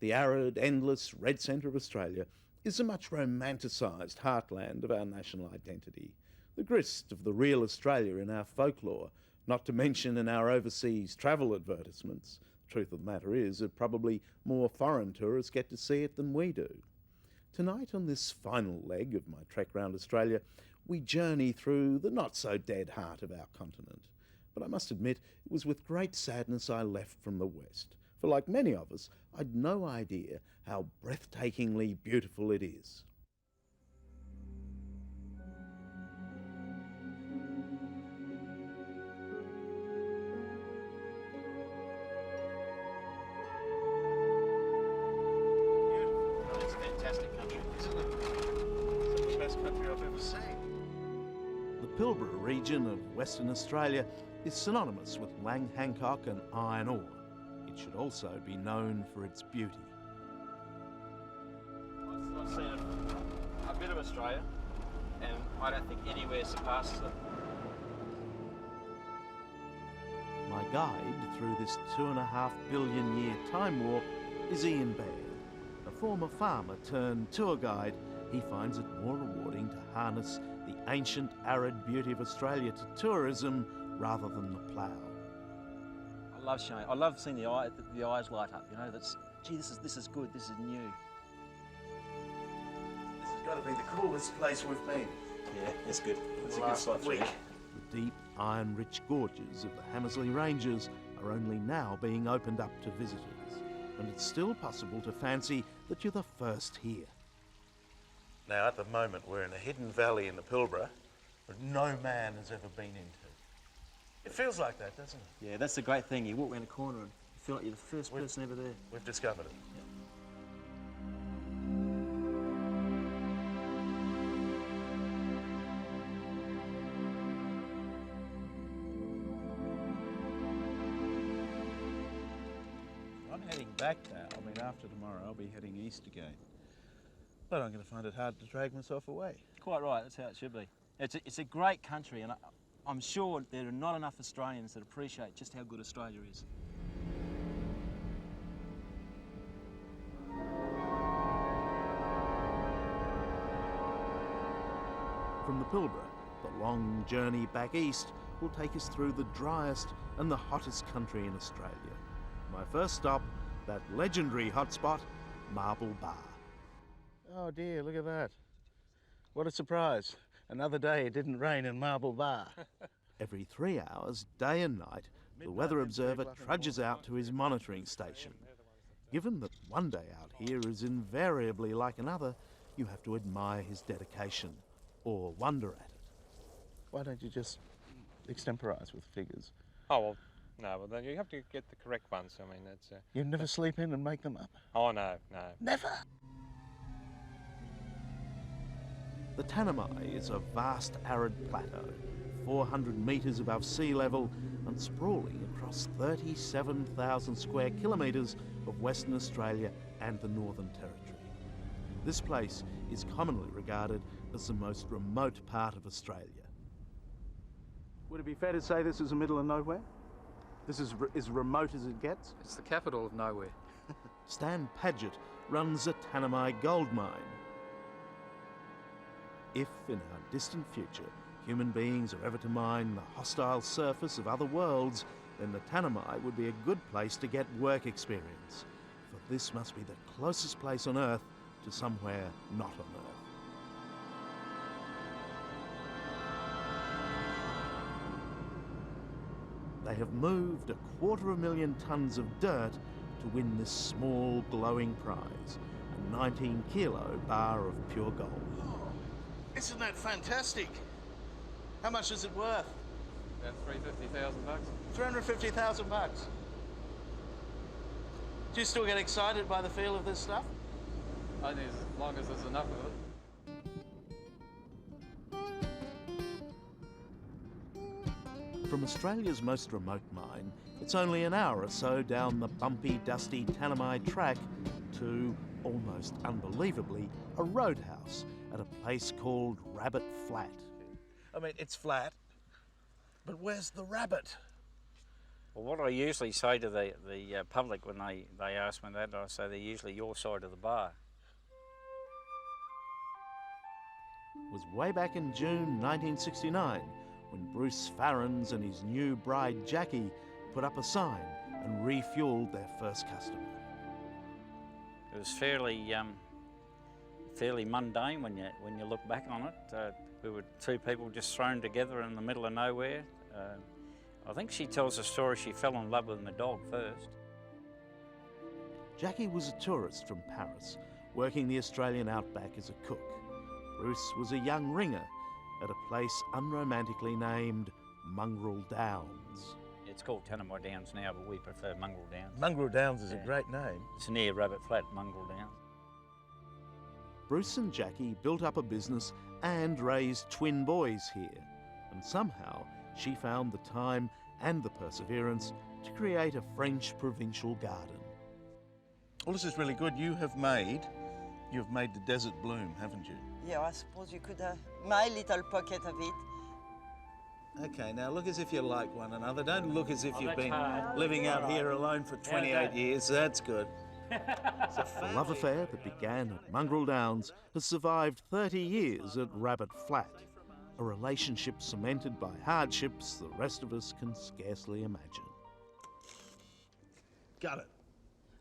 The arid, endless red centre of Australia is the much romanticised heartland of our national identity, the grist of the real Australia in our folklore, not to mention in our overseas travel advertisements. The truth of the matter is that probably more foreign tourists get to see it than we do. Tonight, on this final leg of my trek round Australia, we journey through the not-so-dead heart of our continent. But I must admit, it was with great sadness I left from the West. For like many of us, I'd no idea how breathtakingly beautiful it is. It's a fantastic country, isn't it? It's the best country I've ever seen. The Pilbara region of Western Australia is synonymous with Lang Hancock and iron ore. It should also be known for its beauty. I've seen a bit of Australia, and I don't think anywhere surpasses it. My guide through this 2.5 billion year time warp is Ian Baird. A former farmer turned tour guide, he finds it more rewarding to harness the ancient arid beauty of Australia to tourism rather than the plough. I love seeing the eyes light up. You know, that's gee, this is good. This is new. This has got to be the coolest place we've been. Yeah, it's good. It's The last week. The deep, iron-rich gorges of the Hamersley Ranges are only now being opened up to visitors, and it's still possible to fancy that you're the first here. Now, at the moment, we're in a hidden valley in the Pilbara that no man has ever been into. It feels like that, doesn't it? Yeah, that's the great thing. You walk around a corner and you feel like you're the first person ever there. We've discovered it. Yeah. I'm heading back now. I mean, after tomorrow, I'll be heading east again. But I'm going to find it hard to drag myself away. Quite right. That's how it should be. It's a great country, and I'm sure there are not enough Australians that appreciate just how good Australia is. From the Pilbara, the long journey back east will take us through the driest and the hottest country in Australia. My first stop, that legendary hotspot, Marble Bar. Oh dear, look at that. What a surprise. Another day it didn't rain in Marble Bar. Every 3 hours, day and night, the weather observer trudges out to his monitoring station. Given that one day out here is invariably like another, you have to admire his dedication, or wonder at it. Why don't you just extemporise with figures? Oh, well, no, well, then you have to get the correct ones. I mean, that's... You never sleep in and make them up? Oh, no, no. Never! The Tanami is a vast arid plateau, 400 metres above sea level and sprawling across 37,000 square kilometres of Western Australia and the Northern Territory. This place is commonly regarded as the most remote part of Australia. Would it be fair to say this is the middle of nowhere? This is as remote as it gets? It's the capital of nowhere. Stan Paget runs a Tanami gold mine. If, in our distant future, human beings are ever to mine the hostile surface of other worlds, then the Tanami would be a good place to get work experience, for this must be the closest place on Earth to somewhere not on Earth. They have moved 250,000 tonnes of dirt to win this small glowing prize, a 19-kilo bar of pure gold. Isn't that fantastic? How much is it worth? About $350,000. 350,000 bucks. Do you still get excited by the feel of this stuff? Only as long as there's enough of it. From Australia's most remote mine, it's only an hour or so down the bumpy, dusty Tanami track to, almost unbelievably, a roadhouse at a place called Rabbit Flat. I mean, it's flat, but where's the rabbit? Well, what I usually say to the public when they ask me that, I say they're usually your side of the bar. It was way back in June 1969 when Bruce Farrens and his new bride Jackie put up a sign and refuelled their first customer. It was fairly mundane when you look back on it. We were two people just thrown together in the middle of nowhere. I think she tells the story she fell in love with my dog first. Jackie was a tourist from Paris, working the Australian outback as a cook. Bruce was a young ringer at a place unromantically named Mongrel Downs. It's called Tanami Downs now, but we prefer Mongrel Downs. Mongrel Downs is a great name. It's near Rabbit Flat, Mongrel Downs. Bruce and Jackie built up a business and raised twin boys here, and somehow she found the time and the perseverance to create a French provincial garden. Well, this is really good. You've made the desert bloom, haven't you? Yeah, I suppose you could have my little pocket of it. Okay, now look as if you like one another. Don't look as if you've that's been hard. living out here alone for 28 years. That's good. The love affair that began at Mongrel Downs has survived 30 years at Rabbit Flat, a relationship cemented by hardships the rest of us can scarcely imagine. Got it.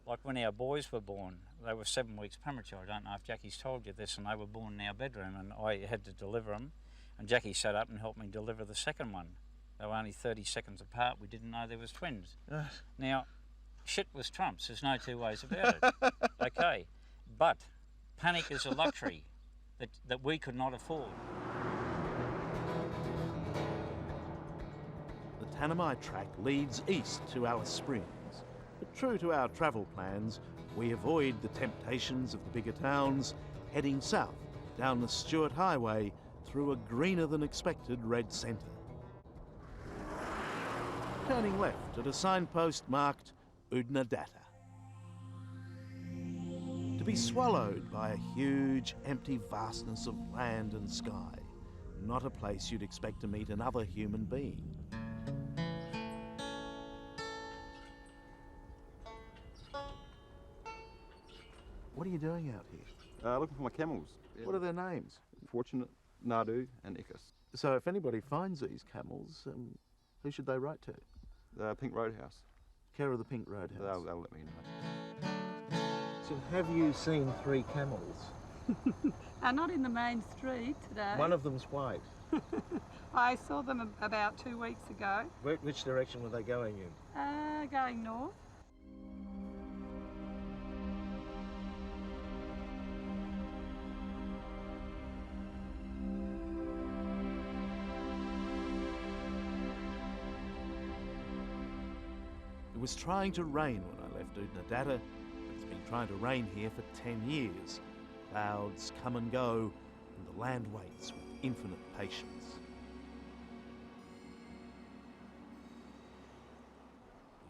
Like when our boys were born, they were 7 weeks premature. I don't know if Jackie's told you this, and they were born in our bedroom, and I had to deliver them. And Jackie sat up and helped me deliver the second one. They were only 30 seconds apart. We didn't know there was twins. Now, shit was trumps. There's no two ways about it. Okay, but panic is a luxury that we could not afford. The Tanami track leads east to Alice Springs, but true to our travel plans, we avoid the temptations of the bigger towns, heading south down the Stuart Highway through a greener than expected red centre. Turning left at a signpost marked Oodnadatta. To be swallowed by a huge, empty vastness of land and sky, not a place you'd expect to meet another human being. What are you doing out here? Looking for my camels. What are their names? Fortunate, Nadu and Icarus. So if anybody finds these camels, who should they write to? The Pink Roadhouse. Care of the Pink Roadhouse. They'll let me know. So have you seen 3 camels? Not in the main street today. One of them's white. I saw them about 2 weeks ago. Which direction were they going in? Going north. It was trying to rain when I left Oodnadatta, but it's been trying to rain here for 10 years. Clouds come and go, and the land waits with infinite patience.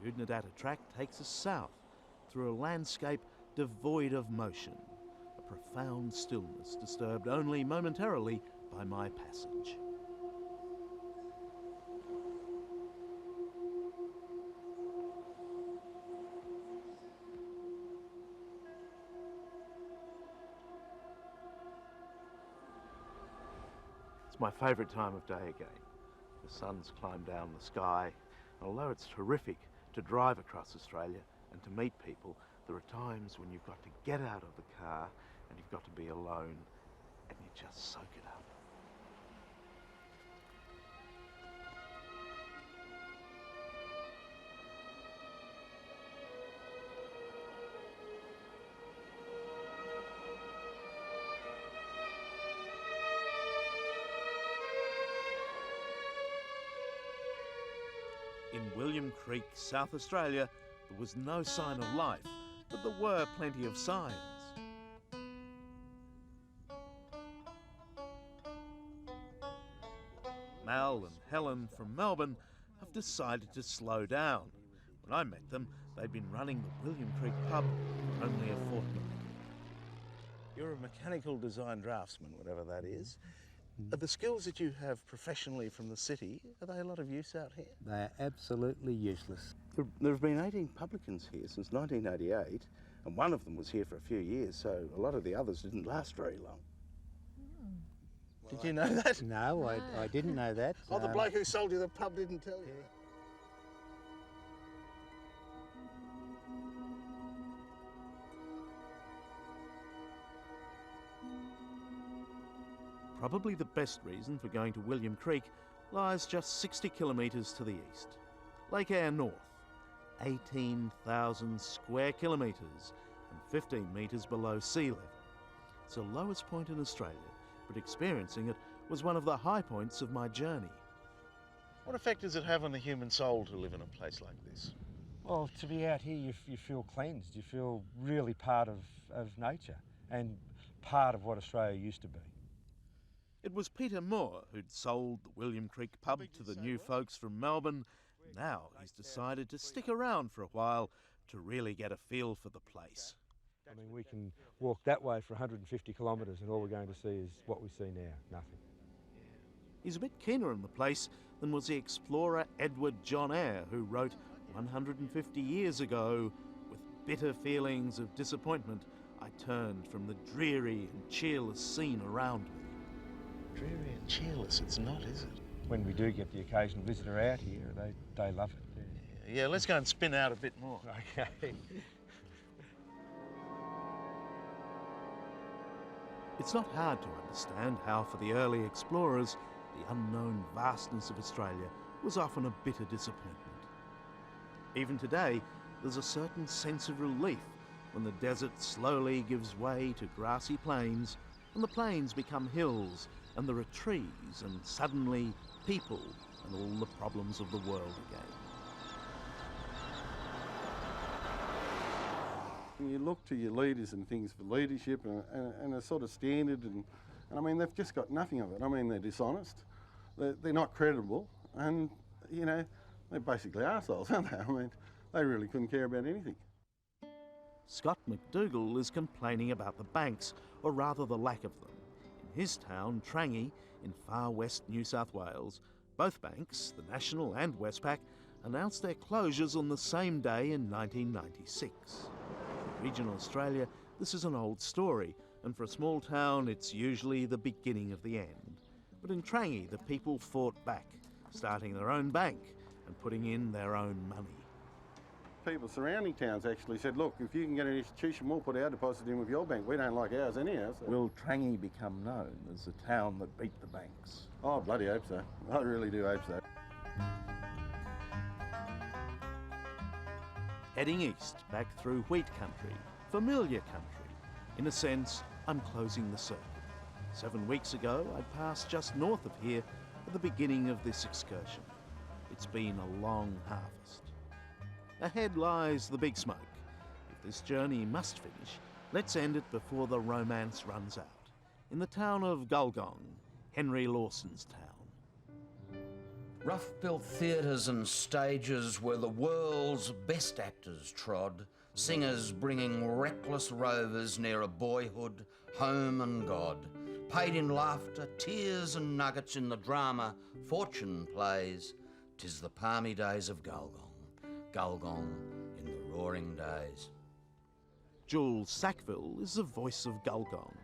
The Oodnadatta track takes us south through a landscape devoid of motion, a profound stillness disturbed only momentarily by my passage. It's my favourite time of day again. The sun's climbed down the sky, and although it's terrific to drive across Australia and to meet people, there are times when you've got to get out of the car and you've got to be alone and you just soak it up. In William Creek, South Australia, there was no sign of life, but there were plenty of signs. Mal and Helen from Melbourne have decided to slow down. When I met them, they'd been running the William Creek pub for only a fortnight. You're a mechanical design draftsman, whatever that is. Are the skills that you have professionally from the city, are they a lot of use out here? They are absolutely useless. There have been 18 publicans here since 1988, and one of them was here for a few years, so a lot of the others didn't last very long. Did you know that? No, I didn't know that. Oh, the bloke who sold you the pub didn't tell you. Probably the best reason for going to William Creek lies just 60 kilometres to the east. Lake Eyre North, 18,000 square kilometres and 15 metres below sea level. It's the lowest point in Australia, but experiencing it was one of the high points of my journey. What effect does it have on the human soul to live in a place like this? Well, to be out here, you feel cleansed. You feel really part of nature and part of what Australia used to be. It was Peter Moore who'd sold the William Creek pub to the new folks from Melbourne. Now he's decided to stick around for a while to really get a feel for the place. I mean, we can walk that way for 150 kilometres and all we're going to see is what we see now, nothing. He's a bit keener on the place than was the explorer Edward John Eyre, who wrote 150 years ago, "With bitter feelings of disappointment, I turned from the dreary and cheerless scene around me." Dreary and cheerless, it's not, is it? When we do get the occasional visitor out here, they love it. Yeah, let's go and spin out a bit more. Okay. It's not hard to understand how for the early explorers, the unknown vastness of Australia was often a bitter disappointment. Even today, there's a certain sense of relief when the desert slowly gives way to grassy plains, and the plains become hills, and there are trees, and suddenly people, and all the problems of the world again. You look to your leaders and things for leadership and a sort of standard, and I mean, they've just got nothing of it. I mean, they're dishonest, they're not credible, and, you know, they're basically arseholes, aren't they? I mean, they really couldn't care about anything. Scott McDougall is complaining about the banks, or rather the lack of them. In his town, Trangie, in far west New South Wales, both banks, the National and Westpac, announced their closures on the same day in 1996. In regional Australia, this is an old story, and for a small town, it's usually the beginning of the end. But in Trangie, the people fought back, starting their own bank and putting in their own money. People surrounding towns actually said, look, if you can get an institution, we'll put our deposit in with your bank. We don't like ours anyhow. So. Will Trangie become known as the town that beat the banks? Oh, bloody hope so. I really do hope so. Heading east, back through wheat country, familiar country. In a sense, I'm closing the circle. 7 weeks ago, I passed just north of here at the beginning of this excursion. It's been a long harvest. Ahead lies the big smoke. If this journey must finish, let's end it before the romance runs out. In the town of Gulgong, Henry Lawson's town. Rough-built theatres and stages where the world's best actors trod, singers bringing reckless rovers near a boyhood, home and God. Paid in laughter, tears and nuggets in the drama fortune plays. 'Tis the palmy days of Gulgong. Gulgong in the roaring days. Jules Sackville is the voice of Gulgong,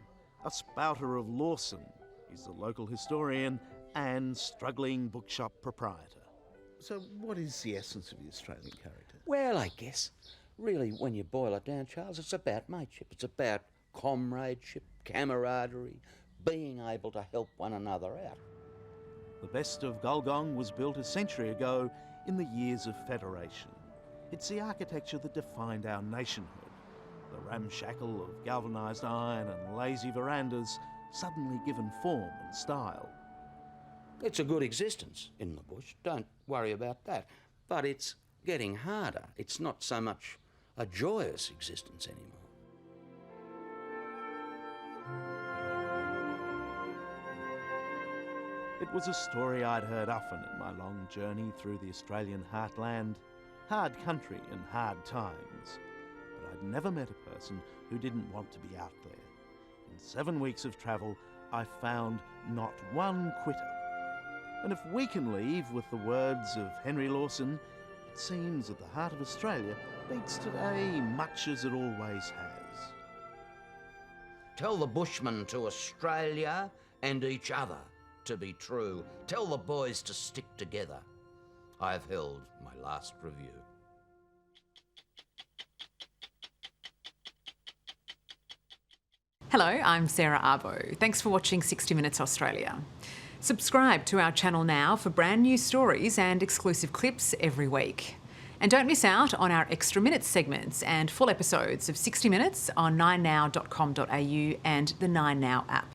a spouter of Lawson. He's the local historian and struggling bookshop proprietor. So what is the essence of the Australian character? Well, I guess, really, when you boil it down, Charles, it's about mateship. It's about comradeship, camaraderie, being able to help one another out. The best of Gulgong was built a century ago in the years of Federation. It's the architecture that defined our nationhood. The ramshackle of galvanised iron and lazy verandas suddenly given form and style. It's a good existence in the bush, don't worry about that. But it's getting harder. It's not so much a joyous existence anymore. It was a story I'd heard often in my long journey through the Australian heartland. Hard country and hard times. But I'd never met a person who didn't want to be out there. In 7 weeks of travel, I found not one quitter. And if we can leave with the words of Henry Lawson, it seems that the heart of Australia beats today much as it always has. Tell the bushmen to Australia and each other to be true. Tell the boys to stick together. I've held my last review. Hello, I'm Sarah Abo. Thanks for watching 60 Minutes Australia. Subscribe to our channel now for brand new stories and exclusive clips every week. And don't miss out on our Extra Minutes segments and full episodes of 60 Minutes on 9now.com.au and the 9Now app.